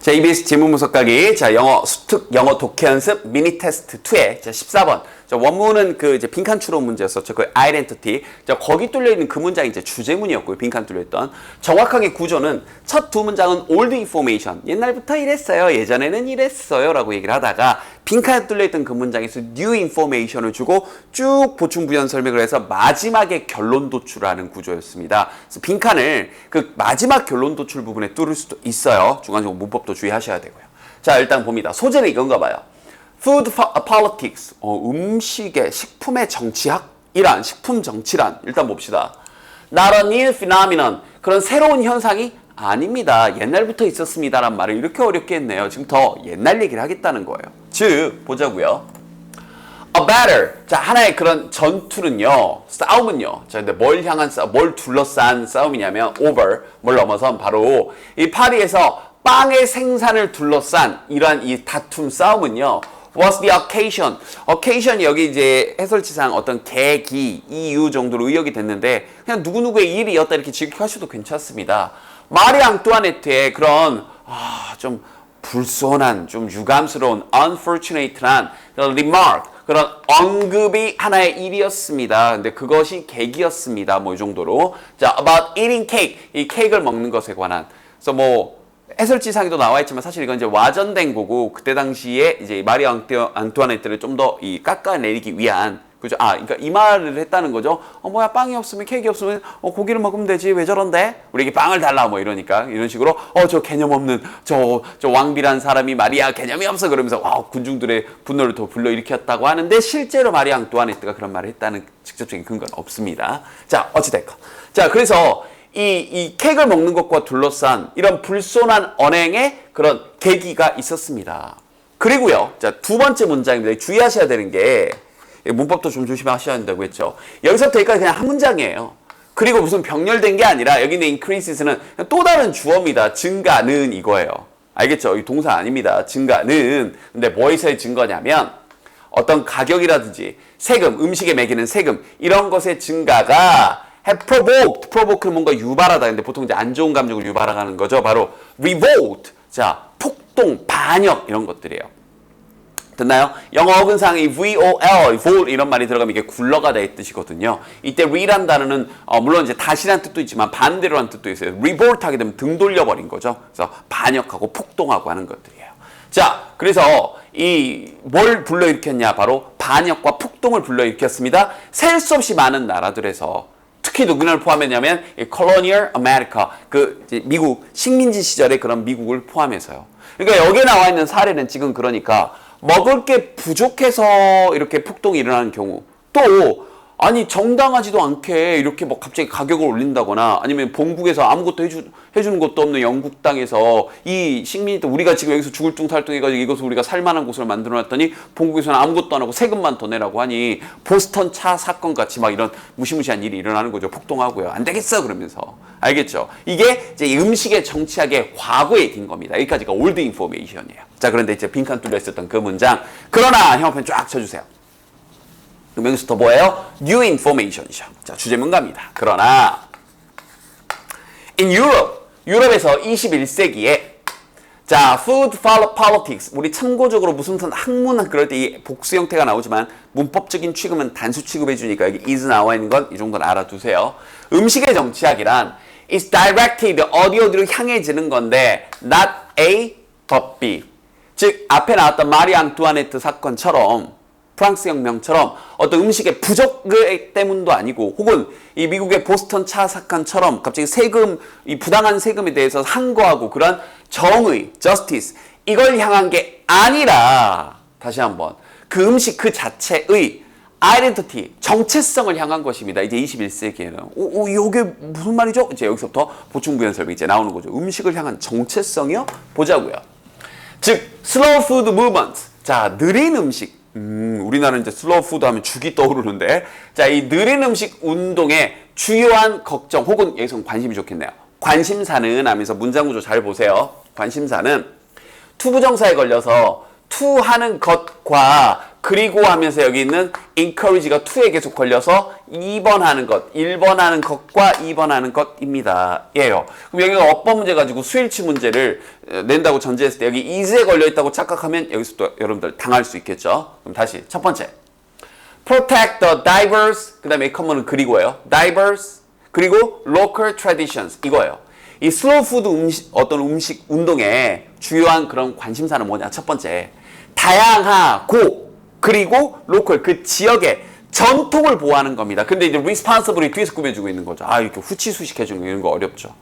자, EBS 지문분석 가기. 자, 영어 수특 영어 독해 연습 미니 테스트 2의 자, 14번. 자, 원문은 그 이제 빈칸 추론 문제였었죠. 그 identity. 자, 거기 뚫려 있는 그 문장이 이제 주제문이었고요. 빈칸 뚫려 있던. 정확하게 구조는 첫 두 문장은 old information. 옛날부터 이랬어요. 예전에는 이랬어요라고 얘기를 하다가 빈칸에 뚫려 있던 그 문장에서 new information을 주고 쭉 보충 부연 설명을 해서 마지막에 결론 도출하는 구조였습니다. 그래서 빈칸을 그 마지막 결론 도출 부분에 뚫을 수도 있어요. 중간중간 문법도 주의하셔야 되고요. 자, 일단 봅니다. 소재는 이건가 봐요. Food politics, 음식의 식품의 정치학이란 식품 정치란 일단 봅시다. Not a new phenomenon, 그런 새로운 현상이 아닙니다. 옛날부터 있었습니다란 말을 이렇게 어렵게 했네요. 지금 더 옛날 얘기를 하겠다는 거예요. 즉 보자고요. A battle, 자 하나의 그런 전투는요, 싸움은요. 자 근데 뭘 향한 싸움, 뭘 둘러싼 싸움이냐면 over, 뭘 넘어선 바로 이 파리에서 빵의 생산을 둘러싼 이러한 이 다툼 싸움은요. Was the occasion. occasion이 여기 이제 해설지상 어떤 계기, 이유 정도로 의역이 됐는데 그냥 누구누구의 일이었다 이렇게 직역하셔도 괜찮습니다. 마리 앙뚜아네트의 그런 좀 불손한, 좀 유감스러운, unfortunate란 그런 remark, 그런 언급이 하나의 일이었습니다. 근데 그것이 계기였습니다. 뭐 이 정도로. 자, about eating cake, 이 케이크를 먹는 것에 관한. 그래서 뭐 해설지상에도 나와 있지만 사실 이건 이제 와전된 거고 그때 당시에 이제 마리 앙뚜아네트를 좀 더 이 깎아내리기 위한 그죠? 그러니까 이 말을 했다는 거죠. 뭐야 빵이 없으면 케이크 없으면 고기를 먹으면 되지 왜 저런데? 우리에게 빵을 달라 뭐 이러니까 이런 식으로 저 개념 없는 저 왕비란 사람이 말이야 개념이 없어 그러면서 군중들의 분노를 더 불러일으켰다고 하는데 실제로 마리 앙뚜아네트가 그런 말을 했다는 직접적인 근거는 없습니다. 자 어찌됐건 자 그래서 이 케이크를 먹는 것과 둘러싼 이런 불손한 언행의 그런 계기가 있었습니다. 그리고요, 자, 두 번째 문장입니다. 주의하셔야 되는 게, 문법도 좀 조심하셔야 한다고 했죠. 여기서부터 여기까지 그냥 한 문장이에요. 그리고 무슨 병렬된 게 아니라, 여기 있는 increases는 또 다른 주어입니다. 증가는 이거예요. 알겠죠? 이 동사 아닙니다. 증가는. 근데 뭐에서의 증거냐면, 어떤 가격이라든지 세금, 음식에 매기는 세금, 이런 것의 증가가 have provoked, provoke는 뭔가 유발하다. 근데 보통 이제 안 좋은 감정을 유발하는 거죠. 바로 revolt. 자, 폭동, 반역 이런 것들이에요. 됐나요? 영어 어근상 이 VOL, volt 이런 말이 들어가면 이게 굴러가다 의 뜻이거든요. 이때 re란 단어는 물론 이제 다시란 뜻도 있지만 반대로란 뜻도 있어요. revolt 하게 되면 등 돌려버린 거죠. 그래서 반역하고 폭동하고 하는 것들이에요. 자, 그래서 이 뭘 불러일으켰냐? 바로 반역과 폭동을 불러일으켰습니다. 셀 수 없이 많은 나라들에서 특히 누구를 포함했냐면 colonial America, 그 미국 식민지 시절의 그런 미국을 포함해서요. 그러니까 여기에 나와 있는 사례는 지금 그러니까 먹을 게 부족해서 이렇게 폭동이 일어나는 경우 또 아니 정당하지도 않게 이렇게 뭐 갑자기 가격을 올린다거나 아니면 본국에서 아무것도 해주는 것도 없는 영국 땅에서 이 식민지 우리가 지금 여기서 죽을 둥살둥해가지고 이것을 우리가 살만한 곳을 만들어놨더니 본국에서는 아무것도 안 하고 세금만 더 내라고 하니 보스턴 차 사건 같이 막 이런 무시무시한 일이 일어나는 거죠. 폭동하고요. 안 되겠어 그러면서 알겠죠? 이게 이제 음식의 정치학의 과거 얘기인 겁니다. 여기까지가 올드 인포메이션이에요. 자 그런데 이제 빈칸 뚫려 있었던 그 문장 그러나 형편 쫙 쳐주세요. 그럼 여기서 더 뭐예요? New information이죠. 자, 주제문 갑니다. 그러나 in Europe, 유럽에서 21세기에 자, food politics 우리 참고적으로 무슨 학문 그럴 때 이 복수 형태가 나오지만 문법적인 취급은 단수 취급해 주니까 여기 is 나와 있는 건 이 정도는 알아두세요. 음식의 정치학이란 is directed 어디로 향해지는 건데 not A but B. 즉 앞에 나왔던 마리 앙뚜아네트 사건처럼 프랑스 혁명처럼 어떤 음식의 부족 때문도 아니고 혹은 이 미국의 보스턴 차 사건처럼 갑자기 세금, 이 부당한 세금에 대해서 항거하고 그런 정의, justice 이걸 향한 게 아니라 다시 한번 그 음식 그 자체의 identity, 정체성을 향한 것입니다. 이제 21세기에는. 이게 무슨 말이죠? 이제 여기서부터 보충 부연 설명이 이제 나오는 거죠. 음식을 향한 정체성이요? 보자고요. 즉, slow food movement. 자, 느린 음식. 우리나라는 이제 슬로우 푸드 하면 죽이 떠오르는데 자, 이 느린 음식 운동의 주요한 걱정 혹은 여기서 관심이 좋겠네요. 관심사는 하면서 문장 구조 잘 보세요. 관심사는 투부정사에 걸려서 투하는 것과 그리고 하면서 여기 있는 encourage가 to에 계속 걸려서 2번 하는 것, 1번 하는 것과 2번 하는 것입니다. 예요. 그럼 여기가 어법 문제 가지고 수일치 문제를 낸다고 전제했을 때 여기 is에 걸려있다고 착각하면 여기서 또 여러분들 당할 수 있겠죠. 그럼 다시 첫 번째. protect the diverse, 그 다음에 common은 그리고예요. diverse, 그리고 local traditions, 이거예요. 이 슬로우 푸드 어떤 음식 운동의 주요한 그런 관심사는 뭐냐? 첫 번째, 다양하고 그리고 로컬 그 지역의 전통을 보호하는 겁니다. 근데 이제 responsibly 뒤에서 꾸며주고 있는 거죠. 아, 이렇게 후치수식해주는 거 이런 거 어렵죠.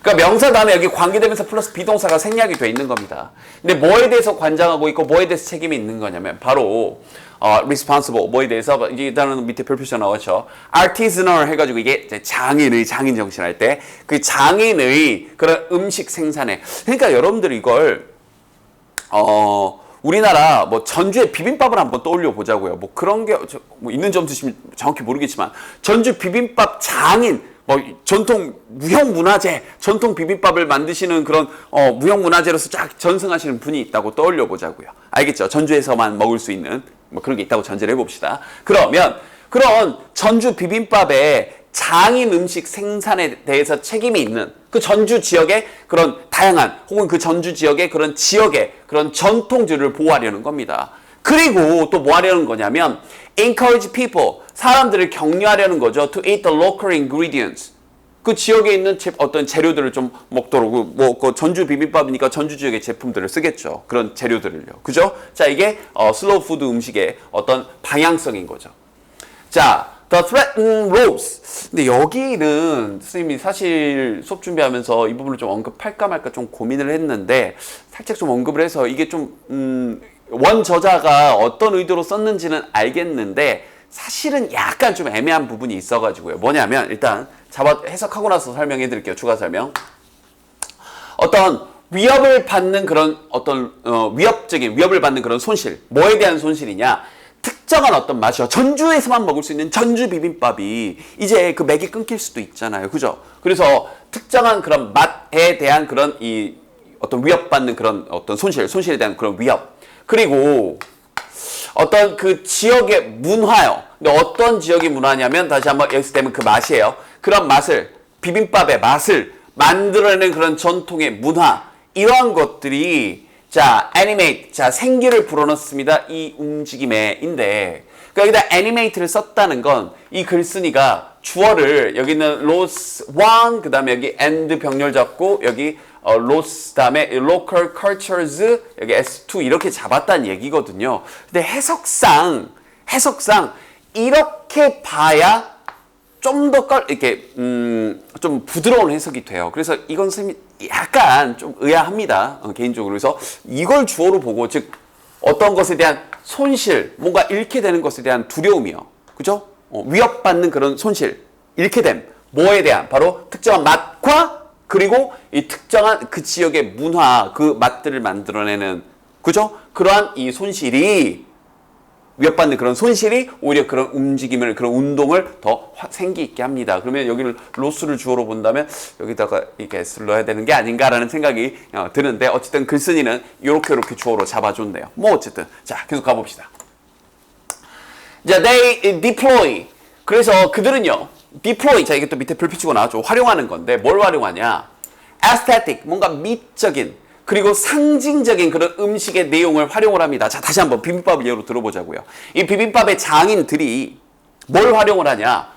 그러니까 명사 다음에 여기 관계대명사 플러스 비동사가 생략이 돼 있는 겁니다. 근데 뭐에 대해서 관장하고 있고 뭐에 대해서 책임이 있는 거냐면 바로 responsible 뭐에 대해서 일단은 밑에 별표가 나왔죠. artisanal 해가지고 이게 장인의 장인 정신 할 때 그 장인의 그런 음식 생산에 그러니까 여러분들 이걸 우리나라 뭐 전주의 비빔밥을 한번 떠올려 보자고요. 뭐 그런 게 뭐 있는 점 드시면 정확히 모르겠지만 전주 비빔밥 장인 뭐 전통 무형문화재, 전통 비빔밥을 만드시는 그런 무형문화재로서 쫙 전승하시는 분이 있다고 떠올려 보자고요. 알겠죠? 전주에서만 먹을 수 있는 뭐 그런 게 있다고 전제를 해봅시다. 그러면 그런 전주 비빔밥의 장인 음식 생산에 대해서 책임이 있는 그 전주 지역의 그런 다양한 혹은 그 전주 지역의 그런 지역의 그런 전통주를 보호하려는 겁니다. 그리고 또 뭐 하려는 거냐면 encourage people, 사람들을 격려하려는 거죠. to eat the local ingredients. 그 지역에 있는 어떤 재료들을 좀 먹도록 그 전주 비빔밥이니까 전주 지역의 제품들을 쓰겠죠. 그런 재료들을요. 그죠? 자, 이게 슬로우 푸드 음식의 어떤 방향성인 거죠. 자, The threatened rose. 근데 여기는 선생님이 사실 수업 준비하면서 이 부분을 좀 언급할까 말까 좀 고민을 했는데 살짝 좀 언급을 해서 이게 좀 원 저자가 어떤 의도로 썼는지는 알겠는데 사실은 약간 좀 애매한 부분이 있어가지고요. 뭐냐면 일단 해석하고 나서 설명해 드릴게요. 추가 설명. 어떤 위협을 받는 그런 어떤 위협을 받는 그런 손실. 뭐에 대한 손실이냐? 특정한 어떤 맛이요. 전주에서만 먹을 수 있는 전주 비빔밥이 이제 그 맥이 끊길 수도 있잖아요. 그죠? 그래서 특정한 그런 맛에 대한 그런 어떤 위협받는 그런 어떤 손실에 대한 그런 위협. 그리고 어떤 그 지역의 문화요. 근데 어떤 지역의 문화냐면 다시 한번 여기서 되면 그 맛이에요. 그런 맛을, 비빔밥의 맛을 만들어내는 그런 전통의 문화. 이러한 것들이 자, animate. 자, 생기를 불어넣습니다. 이 움직임에인데. 그러니까 여기다 animate를 썼다는 건 이 글쓴이가 주어를 여기는 loss one, 그 다음에 여기 and 병렬 잡고 여기 loss 다음에 local cultures 여기 S2 이렇게 잡았다는 얘기거든요. 근데 해석상 이렇게 봐야 좀 더 이렇게 좀 부드러운 해석이 돼요. 그래서 이건 선생님이 약간 좀 의아합니다. 개인적으로. 그래서 이걸 주어로 보고 즉 어떤 것에 대한 손실, 뭔가 잃게 되는 것에 대한 두려움이요. 그죠? 위협받는 그런 손실, 잃게 됨. 뭐에 대한? 바로 특정한 맛과 그리고 이 특정한 그 지역의 문화, 그 맛들을 만들어내는 그죠? 그러한 이 손실이 위협받는 그런 손실이 오히려 그런 움직임을, 그런 운동을 더 생기 있게 합니다. 그러면 여기를 로스를 주어로 본다면 여기다가 이렇게 S를 넣어야 되는 게 아닌가라는 생각이 드는데 어쨌든 글쓴이는 이렇게 주어로 잡아줬네요. 뭐 어쨌든 자 계속 가봅시다. 자, they deploy. 그래서 그들은요, deploy. 자, 이게 또 밑에 별표 치고 나왔죠. 활용하는 건데 뭘 활용하냐? aesthetic, 뭔가 미적인 그리고 상징적인 그런 음식의 내용을 활용을 합니다. 자, 다시 한번 비빔밥을 예로 들어보자고요. 이 비빔밥의 장인들이 뭘 활용을 하냐?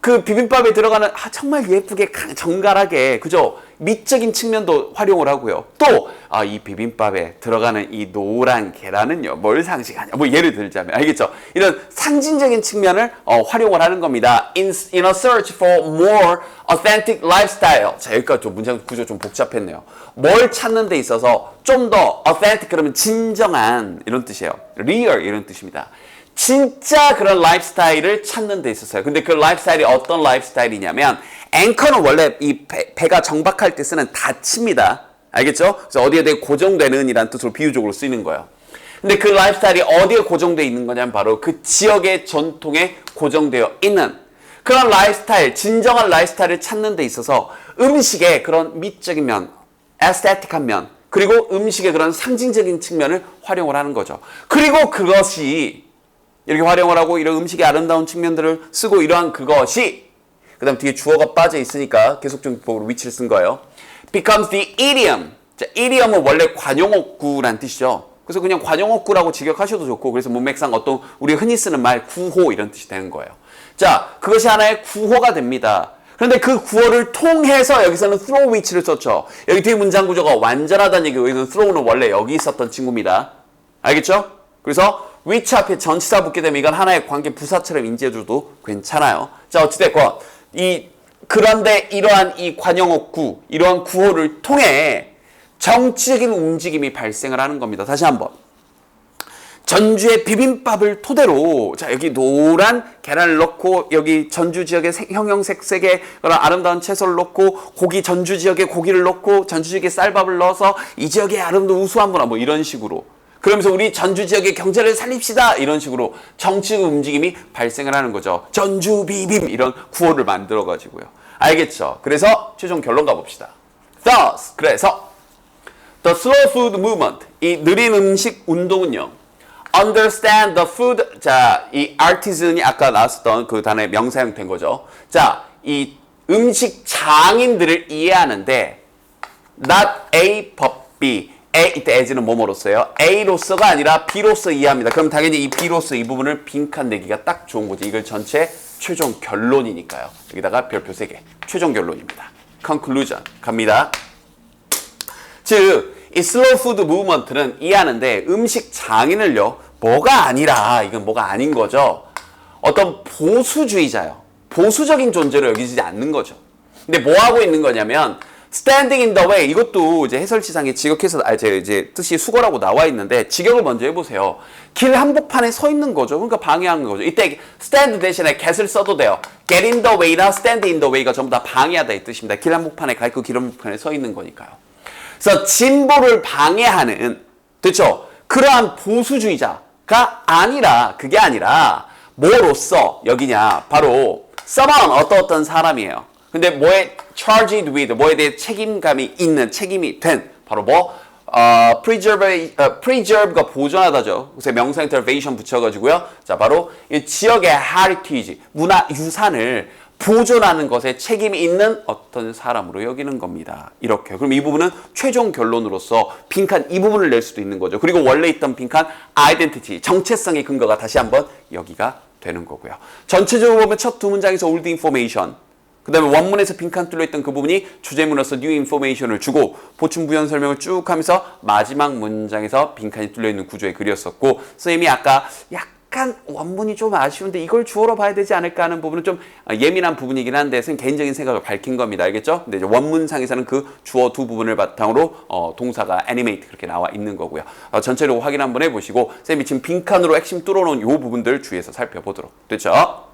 그 비빔밥에 들어가는 정말 예쁘게 정갈하게 그죠? 미적인 측면도 활용을 하고요. 또 이 비빔밥에 들어가는 이 노란 계란은요 뭘 상징하냐? 뭐 예를 들자면 알겠죠? 이런 상징적인 측면을 활용을 하는 겁니다. In a search for more authentic lifestyle. 자, 여기까지 좀 문장 구조 좀 복잡했네요. 뭘 찾는 데 있어서 좀 더 authentic 그러면 진정한 이런 뜻이에요. real 이런 뜻입니다. 진짜 그런 라이프스타일을 찾는 데 있었어요. 근데 그 라이프스타일이 어떤 라이프스타일이냐면 앵커는 원래 이 배가 정박할 때 쓰는 닫힙니다. 알겠죠? 그래서 어디에 대해 고정되는 이란 뜻으로 비유적으로 쓰이는 거예요. 근데 그 라이프스타일이 어디에 고정되어 있는 거냐면 바로 그 지역의 전통에 고정되어 있는 그런 라이프스타일, 진정한 라이프스타일을 찾는 데 있어서 음식의 그런 미적인 면, 에스테틱한 면 그리고 음식의 그런 상징적인 측면을 활용을 하는 거죠. 그리고 그것이 이렇게 활용을 하고 이런 음식의 아름다운 측면들을 쓰고 이러한 그것이 그 다음 뒤에 주어가 빠져 있으니까 계속적으로 위치를 쓴 거예요. becomes the idiom. 자, idiom은 원래 관용어구란 뜻이죠. 그래서 그냥 관용어구라고 직역하셔도 좋고 그래서 문맥상 어떤 우리가 흔히 쓰는 말 구호 이런 뜻이 되는 거예요. 자, 그것이 하나의 구호가 됩니다. 그런데 그 구호를 통해서 여기서는 through which를 썼죠. 여기 뒤에 문장 구조가 완전하다는 얘기고 여기는 throw는 원래 여기 있었던 친구입니다. 알겠죠? 그래서 which 앞에 전치사 붙게 되면 이건 하나의 관계 부사처럼 인지해줘도 괜찮아요. 자, 어찌됐건 그런데 이러한 이 관용어구, 이러한 구호를 통해 정치적인 움직임이 발생을 하는 겁니다. 다시 한번. 전주의 비빔밥을 토대로 자 여기 노란 계란을 넣고 여기 전주 지역의 형형색색의 그런 아름다운 채소를 넣고 고기 전주 지역의 고기를 넣고 전주 지역의 쌀밥을 넣어서 이 지역의 아름다운 우수한 문화 뭐 이런 식으로 그러면서 우리 전주 지역의 경제를 살립시다 이런 식으로 정치적 움직임이 발생을 하는 거죠. 전주 비빔 이런 구호를 만들어 가지고요. 알겠죠? 그래서 최종 결론 가봅시다. Thus 그래서 the slow food movement 이 느린 음식 운동은요. understand the food 자 이 artisan이 아까 나왔었던 그 단어의 명사형 된 거죠. 자 이 음식 장인들을 이해하는데 not A but B A 이때 as는 뭐뭐로써요? A로서가 아니라 B로서 이해합니다. 그럼 당연히 이 B로서 이 부분을 빈칸 내기가 딱 좋은 거지. 이걸 전체 최종 결론이니까요. 여기다가 별표 3개. 최종 결론입니다. conclusion 갑니다. 즉, 이 슬로우 푸드 무브먼트는 이해하는데 음식 장인을요. 뭐가 아니라 이건 뭐가 아닌 거죠. 어떤 보수주의자요. 보수적인 존재로 여기지 않는 거죠. 근데 뭐 하고 있는 거냐면 standing in the way 이것도 이제 해설지상에 직역해서 이제 뜻이 수거라고 나와 있는데 직역을 먼저 해보세요. 길 한복판에 서 있는 거죠. 그러니까 방해하는 거죠. 이때 stand 대신에 get을 써도 돼요. get in the way나 stand in the way가 전부 다 방해하다 이 뜻입니다. 길 한복판에 가 있고 길 한복판에 서 있는 거니까요. 그래서 진보를 방해하는 그렇죠. 그러한 보수주의자가 아니라 그게 아니라 뭐로서 여기냐 바로 someone 어떤 사람이에요. 근데 뭐에 charged with 뭐에 대해 책임감이 있는 책임이 된 바로 뭐 preserve가 보존하다죠. 그래서 명사형 preservation 붙여가지고요. 자 바로 이 지역의 heritage 문화 유산을 보존하는 것에 책임이 있는 어떤 사람으로 여기는 겁니다. 이렇게. 그럼 이 부분은 최종 결론으로서 빈칸 이 부분을 낼 수도 있는 거죠. 그리고 원래 있던 빈칸 identity, 정체성의 근거가 다시 한번 여기가 되는 거고요. 전체적으로 보면 첫 두 문장에서 old information, 그 다음에 원문에서 빈칸 뚫려있던 그 부분이 주제문으로서 new information을 주고 보충 부연 설명을 쭉 하면서 마지막 문장에서 빈칸이 뚫려있는 구조의 글이었었고 선생님이 아까 약간 원문이 좀 아쉬운데 이걸 주어로 봐야 되지 않을까 하는 부분은 좀 예민한 부분이긴 한데 선생님 개인적인 생각을 밝힌 겁니다. 알겠죠? 근데 이제 원문상에서는 그 주어 두 부분을 바탕으로 동사가 animate 그렇게 나와 있는 거고요. 전체적으로 확인 한번 해보시고 선생님이 지금 빈칸으로 핵심 뚫어놓은 이 부분들 주의해서 살펴보도록 됐죠?